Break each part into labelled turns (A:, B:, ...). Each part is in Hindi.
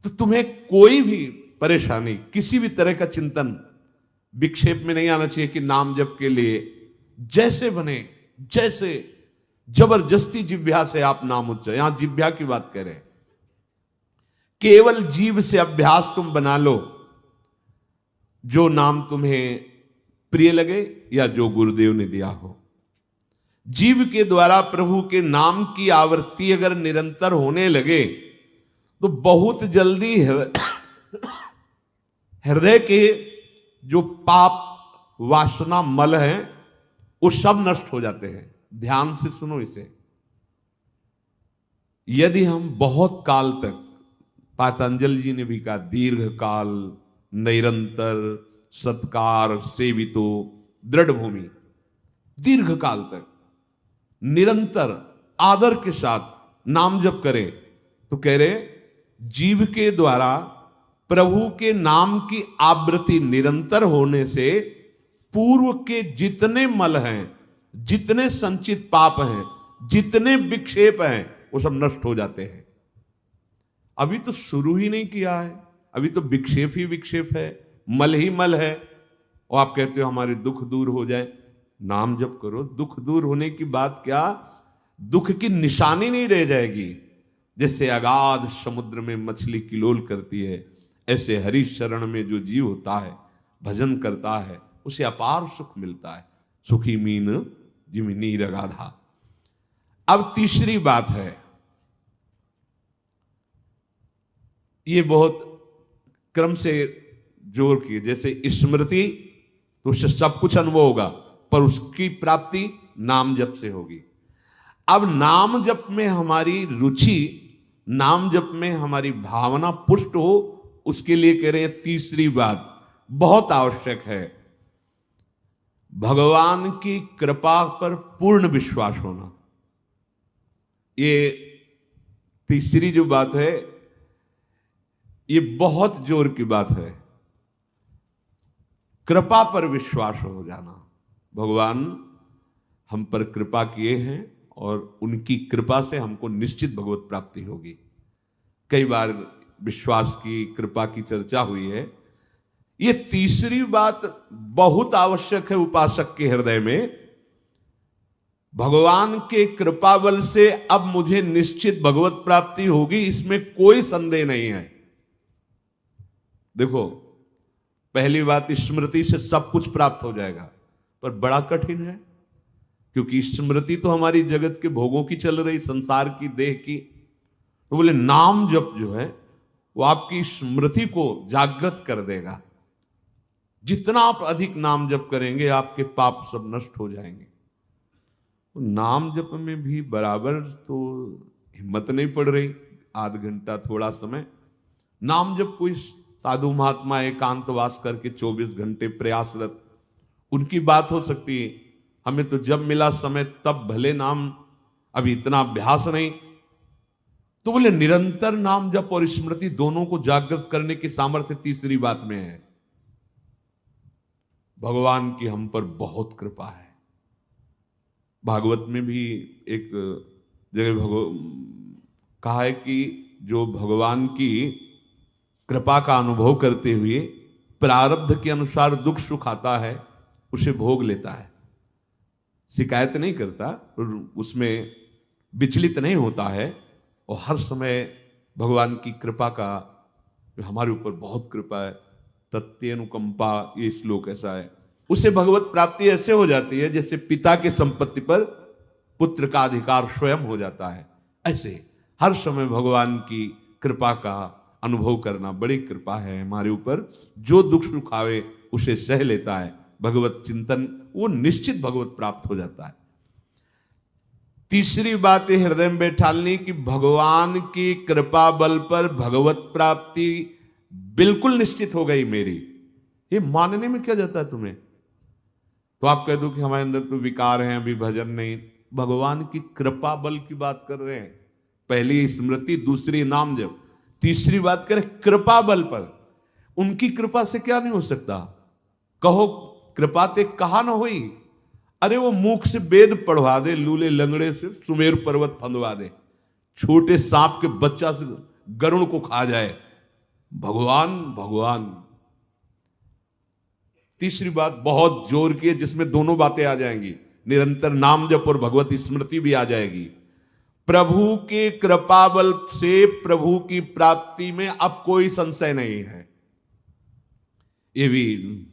A: तो तुम्हें कोई भी परेशानी, किसी भी तरह का चिंतन विक्षेप में नहीं आना चाहिए कि नाम जप के लिए जैसे बने, जैसे जबरदस्ती जिह्वा से आप नाम उच्चारण, यहां जिह्वा की बात करें, केवल जीभ से अभ्यास तुम बना लो, जो नाम तुम्हें प्रिय लगे या जो गुरुदेव ने दिया हो। जीव के द्वारा प्रभु के नाम की आवृत्ति अगर निरंतर होने लगे तो बहुत जल्दी हृदय के जो पाप वासना मल हैं वो सब नष्ट हो जाते हैं। ध्यान से सुनो इसे। यदि हम बहुत काल तक, पातंजलि जी ने भी कहा, दीर्घ काल निरंतर सत्कार सेवितो दृढ़ भूमि, दीर्घ काल तक निरंतर आदर के साथ नाम जप करे, तो कह रहे जीव के द्वारा प्रभु के नाम की आवृत्ति निरंतर होने से पूर्व के जितने मल हैं, जितने संचित पाप हैं, जितने विक्षेप हैं, वो सब नष्ट हो जाते हैं। अभी तो शुरू ही नहीं किया है, अभी तो विक्षेप ही विक्षेप है, मल ही मल है, और आप कहते हो हमारे दुख दूर हो जाए। नाम जप करो, दुख दूर होने की बात क्या, दुख की निशानी नहीं रह जाएगी। जैसे अगाध समुद्र में मछली किलोल करती है, ऐसे हरि शरण में जो जीव होता है, भजन करता है, उसे अपार सुख मिलता है। सुखी मीन जिमि नीर अगाधा। अब तीसरी बात है, ये बहुत क्रम से जोर की, जैसे स्मृति तो उससे सब कुछ अनुभव होगा, पर उसकी प्राप्ति नाम जप से होगी। अब नाम जप में हमारी रुचि, नाम जप में हमारी भावना पुष्ट हो, उसके लिए कह रहे हैं तीसरी बात बहुत आवश्यक है, भगवान की कृपा पर पूर्ण विश्वास होना। ये तीसरी जो बात है, ये बहुत जोर की बात है। कृपा पर विश्वास हो जाना, भगवान हम पर कृपा किए हैं और उनकी कृपा से हमको निश्चित भगवत प्राप्ति होगी। कई बार विश्वास की, कृपा की चर्चा हुई है। ये तीसरी बात बहुत आवश्यक है उपासक के हृदय में। भगवान के कृपा बल से अब मुझे निश्चित भगवत प्राप्ति होगी, इसमें कोई संदेह नहीं है। देखो, पहली बात, स्मृति से सब कुछ प्राप्त हो जाएगा, पर बड़ा कठिन है, क्योंकि स्मृति तो हमारी जगत के भोगों की चल रही, संसार की, देह की। तो बोले नाम जप जो है वो आपकी स्मृति को जागृत कर देगा। जितना आप अधिक नाम जप करेंगे, आपके पाप सब नष्ट हो जाएंगे। तो नाम जप में भी बराबर तो हिम्मत नहीं पड़ रही, आध घंटा थोड़ा समय। नाम जप कोई साधु महात्मा एकांतवास करके 24 घंटे प्रयासरत, उनकी बात हो सकती है। हमें तो जब मिला समय तब भले नाम, अभी इतना अभ्यास नहीं। तो बोले निरंतर नाम जप और स्मृति दोनों को जागृत करने की सामर्थ्य तीसरी बात में है। भगवान की हम पर बहुत कृपा है। भागवत में भी एक जगह कहा है कि जो भगवान की कृपा का अनुभव करते हुए प्रारब्ध के अनुसार दुख सुख आता है, उसे भोग लेता है, शिकायत नहीं करता, उसमें विचलित नहीं होता है, और हर समय भगवान की कृपा का, जो हमारे ऊपर बहुत कृपा है, तत्यनुकंपा, ये श्लोक ऐसा है, उसे भगवत प्राप्ति ऐसे हो जाती है जैसे पिता की संपत्ति पर पुत्र का अधिकार स्वयं हो जाता है। ऐसे हर समय भगवान की कृपा का अनुभव करना बड़ी कृपा है हमारे ऊपर। जो दुख सुख आवे उसे सह लेता है, भगवत चिंतन, वो निश्चित भगवत प्राप्त हो जाता है। तीसरी बात हृदय में बैठालनी कि भगवान की कृपा बल पर भगवत प्राप्ति बिल्कुल निश्चित हो गई मेरी। ये मानने में क्या जाता है तुम्हें? तो आप कह दो कि हमारे अंदर तो विकार हैं, अभी भजन नहीं। भगवान की कृपा बल की बात कर रहे हैं। पहली स्मृति, दूसरी नाम जप, तीसरी बात करें कृपा बल पर। उनकी कृपा से क्या नहीं हो सकता? कहो कृपा ते कहा ना हुई। अरे वो मुख से वेद पढ़वा दे, लूले लंगड़े से सुमेर पर्वत फंदवा दे, छोटे सांप के बच्चा से गरुड़ को खा जाए, भगवान भगवान। तीसरी बात बहुत जोर की है, जिसमें दोनों बातें आ जाएंगी, निरंतर नाम जप और भगवत स्मृति भी आ जाएगी। प्रभु के कृपा बल से प्रभु की प्राप्ति में अब कोई संशय नहीं है। ये भी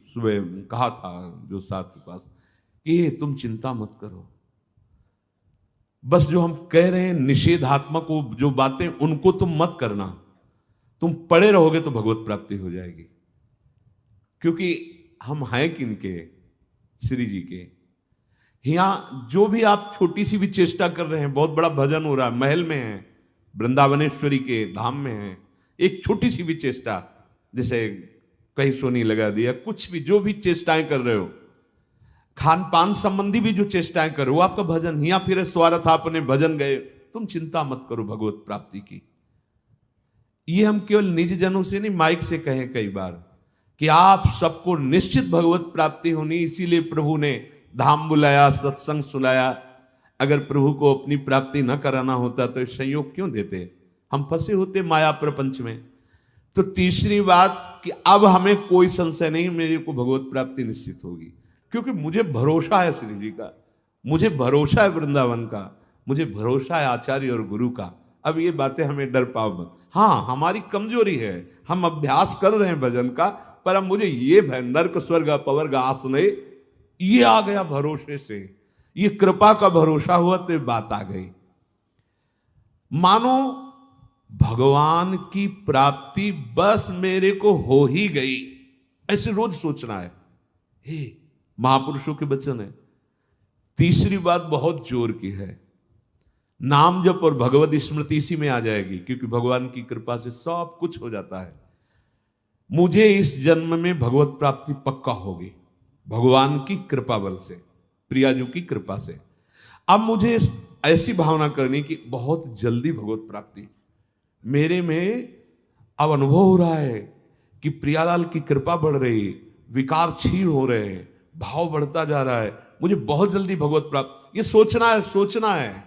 A: सुबह कहा था जो साथ के पास कि तुम चिंता मत करो, बस जो हम कह रहे हैं निषेधात्मक जो बातें उनको तुम मत करना, तुम पड़े रहोगे तो भगवत प्राप्ति हो जाएगी। क्योंकि हम हैं किनके? श्री जी के। यहां जो भी आप छोटी सी भी चेष्टा कर रहे हैं, बहुत बड़ा भजन हो रहा है, महल में है, वृंदावनेश्वरी के धाम में है, एक छोटी सी भी चेष्टा, जैसे कहीं सोनी लगा दिया, कुछ भी जो भी चेष्टाएं कर रहे हो, खान पान संबंधी भी जो चेष्टाएं करो, वो आपका भजन। या फिर स्वार्थ आपने भजन गए, तुम चिंता मत करो भगवत प्राप्ति की। ये हम केवल निज जनों से नहीं, माइक से कहें कई बार कि आप सबको निश्चित भगवत प्राप्ति होनी, इसीलिए प्रभु ने धाम बुलाया, सत्संग सुनाया। अगर प्रभु को अपनी प्राप्ति न कराना होता तो संयोग क्यों देते? हम फंसे होते माया प्रपंच में। तो तीसरी बात कि अब हमें कोई संशय नहीं, मेरे को भगवत प्राप्ति निश्चित होगी, क्योंकि मुझे भरोसा है श्री जी का, मुझे भरोसा है वृंदावन का, मुझे भरोसा है आचार्य और गुरु का। अब ये बातें हमें डर पाओ मत। हाँ, हमारी कमजोरी है, हम अभ्यास कर रहे हैं भजन का, पर अब मुझे ये नर्क स्वर्ग अपवर्ग आसने ये आ गया भरोसे से, ये कृपा का भरोसा हुआ तो बात आ गई। मानो भगवान की प्राप्ति बस मेरे को हो ही गई, ऐसे रोज सोचना है। हे महापुरुषों के वचन है। तीसरी बात बहुत जोर की है, नाम जप और भगवत स्मृति इसी में आ जाएगी, क्योंकि भगवान की कृपा से सब कुछ हो जाता है। मुझे इस जन्म में भगवत प्राप्ति पक्का होगी भगवान की कृपा बल से, प्रियाजू की कृपा से। अब मुझे ऐसी भावना करनी कि बहुत जल्दी भगवत प्राप्ति मेरे में अब अनुभव हो रहा है कि प्रियालाल की कृपा बढ़ रही, विकार क्षीण हो रहे हैं, भाव बढ़ता जा रहा है, मुझे बहुत जल्दी भगवत प्राप्त। ये सोचना है, सोचना है।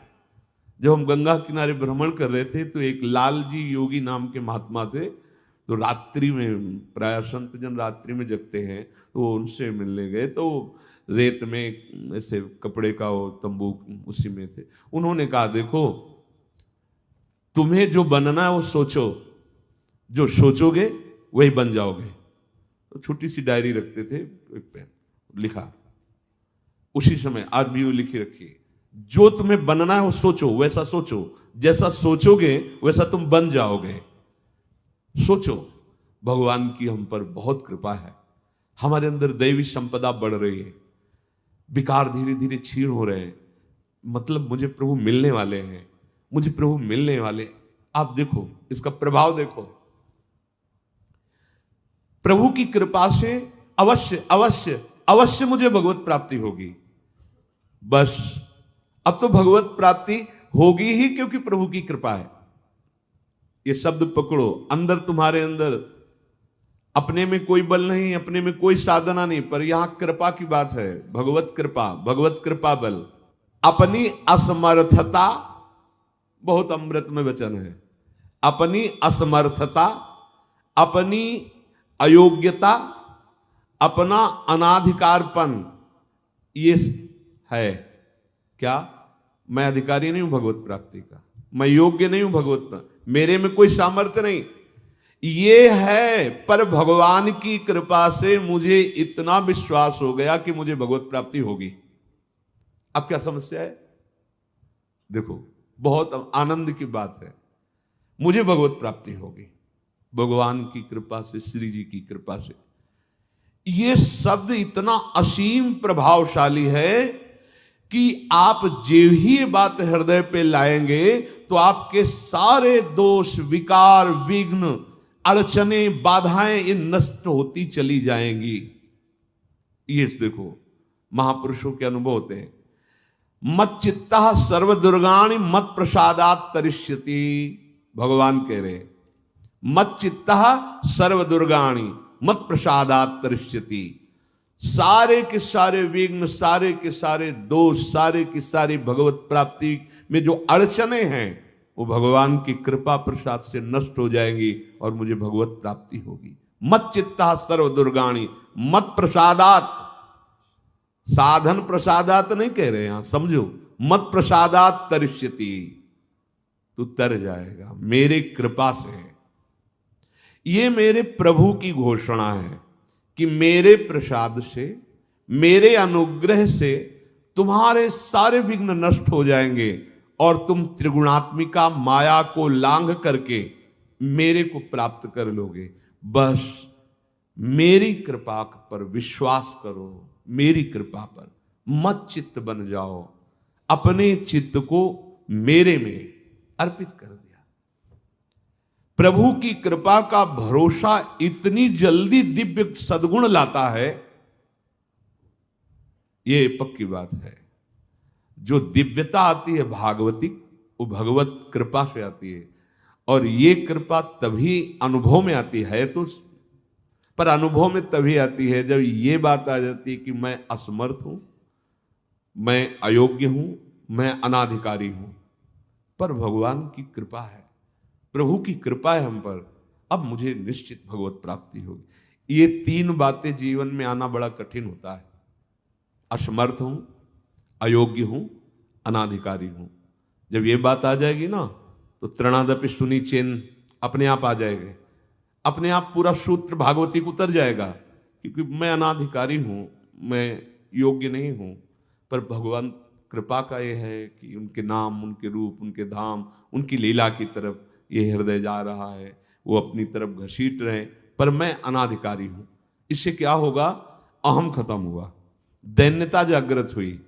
A: जब हम गंगा किनारे भ्रमण कर रहे थे तो एक लाल जी योगी नाम के महात्मा थे, तो रात्रि में, प्राय संत जन रात्रि में जगते हैं, तो उनसे मिलने गए, तो रेत में ऐसे कपड़े का वो तंबू उसी में थे। उन्होंने कहा देखो तुम्हें जो बनना है वो सोचो, जो सोचोगे वही बन जाओगे। तो छोटी सी डायरी रखते थे, एक पेन लिखा उसी समय, आज भी वो लिखी रखी, जो तुम्हें बनना है वो सोचो, वैसा सोचो, जैसा सोचोगे वैसा तुम बन जाओगे। सोचो, भगवान की हम पर बहुत कृपा है, हमारे अंदर दैवी संपदा बढ़ रही है, विकार धीरे धीरे क्षीण हो रहे हैं, मतलब मुझे प्रभु मिलने वाले हैं, मुझे प्रभु मिलने वाले। आप देखो इसका प्रभाव देखो, प्रभु की कृपा से अवश्य अवश्य अवश्य मुझे भगवत प्राप्ति होगी। बस अब तो भगवत प्राप्ति होगी ही, क्योंकि प्रभु की कृपा है। ये शब्द पकड़ो, अंदर तुम्हारे अंदर अपने में कोई बल नहीं, अपने में कोई साधना नहीं, पर यहां कृपा की बात है, भगवत कृपा, भगवत कृपा बल। अपनी असमर्थता, बहुत अमृत में वचन है, अपनी असमर्थता, अपनी अयोग्यता, अपना अनाधिकारपन, ये है क्या? मैं अधिकारी नहीं हूं भगवत प्राप्ति का, मैं योग्य नहीं हूं भगवत प्राप्ति, मेरे में कोई सामर्थ्य नहीं, ये है। पर भगवान की कृपा से मुझे इतना विश्वास हो गया कि मुझे भगवत प्राप्ति होगी। अब क्या समस्या है? देखो बहुत आनंद की बात है, मुझे भगवत प्राप्ति होगी भगवान की कृपा से, श्री जी की कृपा से। ये शब्द इतना असीम प्रभावशाली है कि आप जो ही ये बात हृदय पे लाएंगे तो आपके सारे दोष, विकार, विघ्न, अड़चने, बाधाएं ये नष्ट होती चली जाएंगी। ये देखो महापुरुषों के अनुभव होते हैं। मत चित्ता सर्वदुर्गाणि मत प्रसादात तरिष्यति, भगवान कह रहे मत चित्ता सर्वदुर्गाणि मत प्रसादात तरिष्यति। सारे के सारे विघ्न, सारे के सारे दोष, सारे की सारी भगवत प्राप्ति में जो अड़चने हैं वो भगवान की कृपा प्रसाद से नष्ट हो जाएंगी और मुझे भगवत प्राप्ति होगी। मत चित्ता सर्व दुर्गाणी मत प्रसादात, साधन प्रसादात नहीं कह रहे यहां, समझो, मत प्रसादात तरिष्यति, तू तर जाएगा मेरे कृपा से। ये मेरे प्रभु की घोषणा है कि मेरे प्रसाद से, मेरे अनुग्रह से तुम्हारे सारे विघ्न नष्ट हो जाएंगे और तुम त्रिगुणात्मिका माया को लांघ करके मेरे को प्राप्त कर लोगे। बस मेरी कृपा पर विश्वास करो, मेरी कृपा पर मत चित्त बन जाओ। अपने चित्त को मेरे में अर्पित कर दिया। प्रभु की कृपा का भरोसा इतनी जल्दी दिव्य सद्गुण लाता है, ये पक्की बात है। जो दिव्यता आती है भागवतिक, वो भगवत कृपा से आती है। और ये कृपा तभी अनुभव में आती है, तो पर अनुभव में तभी आती है जब ये बात आ जाती है कि मैं असमर्थ हूं, मैं अयोग्य हूं, मैं अनाधिकारी हूं। पर भगवान की कृपा है, प्रभु की कृपा है हम पर, अब मुझे निश्चित भगवत प्राप्ति होगी। ये तीन बातें जीवन में आना बड़ा कठिन होता है। असमर्थ हूं, अयोग्य हूं, अनाधिकारी हूं। जब ये बात आ जाएगी ना, तो तृणादपि सुनी चिन्ह अपने आप आ जाएंगे, अपने आप पूरा सूत्र भागवती को उतर जाएगा। क्योंकि मैं अनाधिकारी हूं, मैं योग्य नहीं हूं, पर भगवान कृपा का ये है कि उनके नाम, उनके रूप, उनके धाम, उनकी लीला की तरफ ये हृदय जा रहा है, वो अपनी तरफ घसीट रहे, पर मैं अनाधिकारी हूं। इससे क्या होगा? अहम खत्म हुआ, दैन्यता जागृत हुई,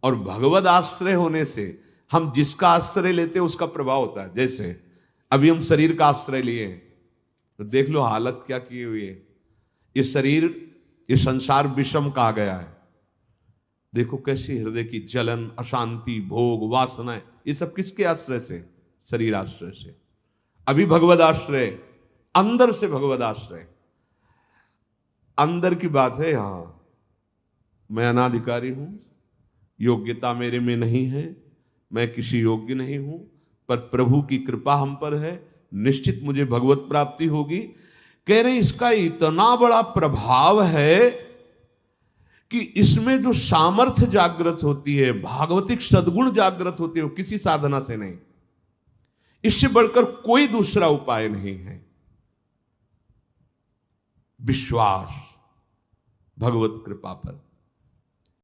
A: और भगवद आश्रय होने से हम जिसका आश्रय लेते हैं उसका प्रभाव होता है। जैसे अभी हम शरीर का आश्रय लिए हैं, तो देख लो हालत क्या की हुई है। ये शरीर, ये संसार विषम कहा गया है। देखो कैसी हृदय की जलन, अशांति, भोग, वासनाएं, ये सब किसके आश्रय से? शरीर आश्रय से। अभी भगवद आश्रय, अंदर से भगवद आश्रय, अंदर की बात है। यहां मैं अनाधिकारी हूं, योग्यता मेरे में नहीं है, मैं किसी योग्य नहीं हूं, पर प्रभु की कृपा हम पर है, निश्चित मुझे भगवत प्राप्ति होगी। कह रहे इसका इतना बड़ा प्रभाव है कि इसमें जो सामर्थ्य जागृत होती है, भागवतिक सद्गुण जागृत होती है, वो किसी साधना से नहीं, इससे बढ़कर कोई दूसरा उपाय नहीं है। विश्वास भगवत कृपा पर।